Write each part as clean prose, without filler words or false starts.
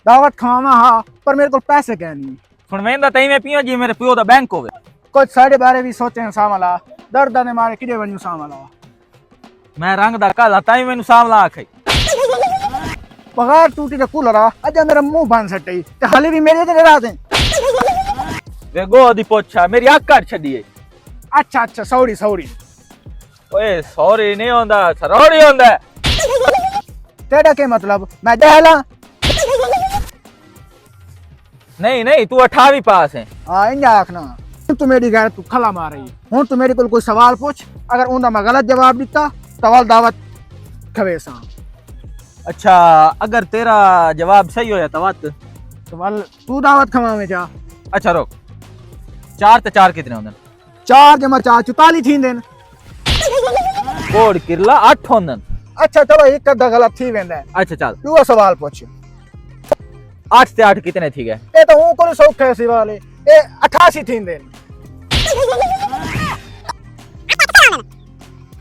दावत खावा हाँ पर मेरे को पैसे कह नहीं ਹੁਣ ਵੇਂਦਾ ਤਈ ਮੈਂ ਪੀਵਾਂ ਜੀ ਮੇਰੇ ਪਿਓ ਦਾ ਬੈਂਕ ਹੋਵੇ कुछ साढ़े बारह भी सोचे हैं सामला दर्द ने मारे किजे बनू सामला ਮੈਂ ਰੰਗ ਦਾ ਕਾਲਾ ਤਾਈ ਮੈਨੂੰ ਸਾਵਲਾ ਆਖੇ बगैर टूटी का कूलर अज मेरा मुंह बन सटे ते हाले भी मेरे ते रात ਵੇ ਗੋ ਦੀ ਪੁੱਛਾ ਮੇਰੀ ਅੱਖ ਕੱਢ ਛੱਡੀਏ अच्छा अच्छा सॉरी सॉरी ਓਏ ਸੌਰੀ ਨਹੀਂ ਹੁੰਦਾ ਸਰੋੜੀ ਹੁੰਦਾ तेरा के मतलब मैं दहला नहीं नहीं तू 18वीं पास है हाँ इंजा आखना तू मेरी गैर तू खला मार रही हूं तू मेरे को कोई सवाल पूछ अगर उनका मैं गलत जवाब दिता सवाल दावत खवेसा अच्छा अगर तेरा जवाब सही होया सवाल तू दावत खवा में जा अच्छा रुक 4 ते 4 कितने होंदन 4 जमा 4 44 थी देन कोड किरला 8 होंदन अच्छा चलो एक अद्धा गलत थी वेंदा है अच्छा चल तू वो सवाल पूछ 8 ते 8 कितने थी गए ए तो हूं को सौख है सवाल ए 88 थी देन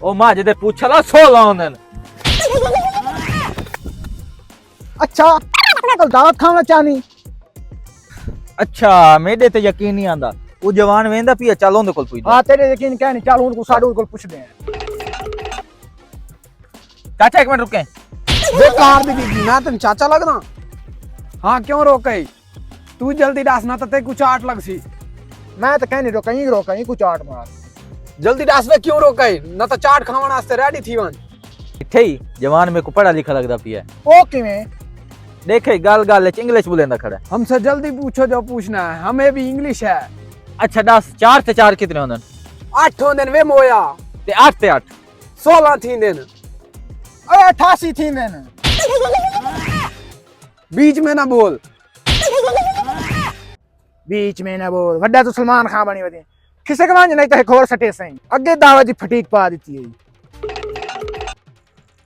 ओ मां जदे पूछला 16 होंदन अच्छा मैं को दावत खाना चाहनी अच्छा मेरे ते यकीन नहीं आंदा वो जवान वेंदा पिया चल ओंदे कोल पूछ हां तेरे यकीन क्या नहीं चल उनको साडू को पूछ दे चाचा एक मिनट रुके बेकार दी बीबी मैं तेन चाचा लगना हाँ क्यों रोके तू जल्दी डास ना ते कुछ आट लग सी मैं तो कहनी रोका ही कुछ आट मार जल्दी डास वे क्यों रोके ना तो चाट खावन वास्ते रेडी थी वन इथे ही जवान मेरे को पढ़ा लिखा लगदा पिया ओ किवें देखे गल गल इंग्लिश बोलेंदा खड़ा हमसे जल्दी पूछो जो पूछना है हमें भी इंग्लिश है अच्छा 10 4 ते 4 कितने होंदन 8 होंदन वे मोया ते 8 ते 8 16 थी दिन अरे 88 थी देन बीच में ना बोल बीच में ना बोल वड्डा तो सलमान खान बनी वदी किसे के मांज नहीं तो खोर सटे सही अगे दावत दी फटीक पा देती है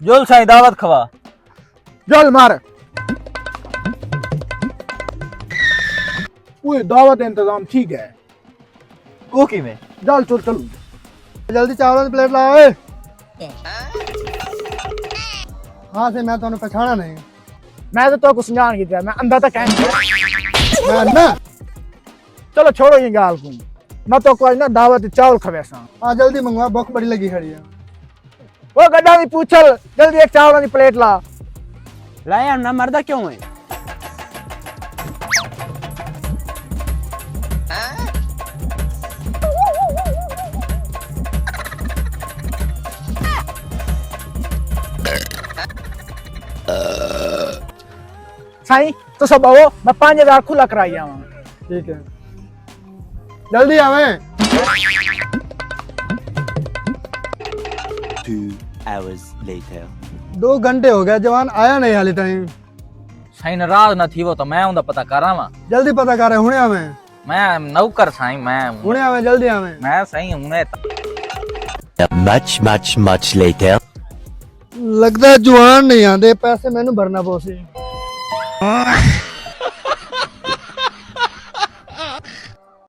जोल साई दावत खवा जल मार ओए दावत इंतजाम ठीक है कोकी में जल चल चल जल्दी चावल की प्लेट लाओ ए हां से मैं तोने पहचाना नहीं मैं तो कुछ जान की मैं अंधा तक कह मैं ना चलो छोड़ो ये गाल को मैं तो कोई ना दावत चावल खवेसा हां जल्दी मंगवा भूख बड़ी लगी खड़ी है ओ गड्ढा भी पूछल जल्दी एक चावल की प्लेट ला लाया ना मर्दा क्यों है साईं तो सब आओ मैं 5000 खुला कराई आवा ठीक है जल्दी आवे 2 hours later 2 घंटे हो गए जवान आया नहीं हाले टाइम साई नाराज ना थी वो तो मैं उनदा पता करावा जल्दी पता करे हुने आवे मैं नौकर साई मैं हुने आवे जल्दी आवे मैं सही हूं much later लगता है जवान नहीं आंदे पैसे मैनू भरना पौसे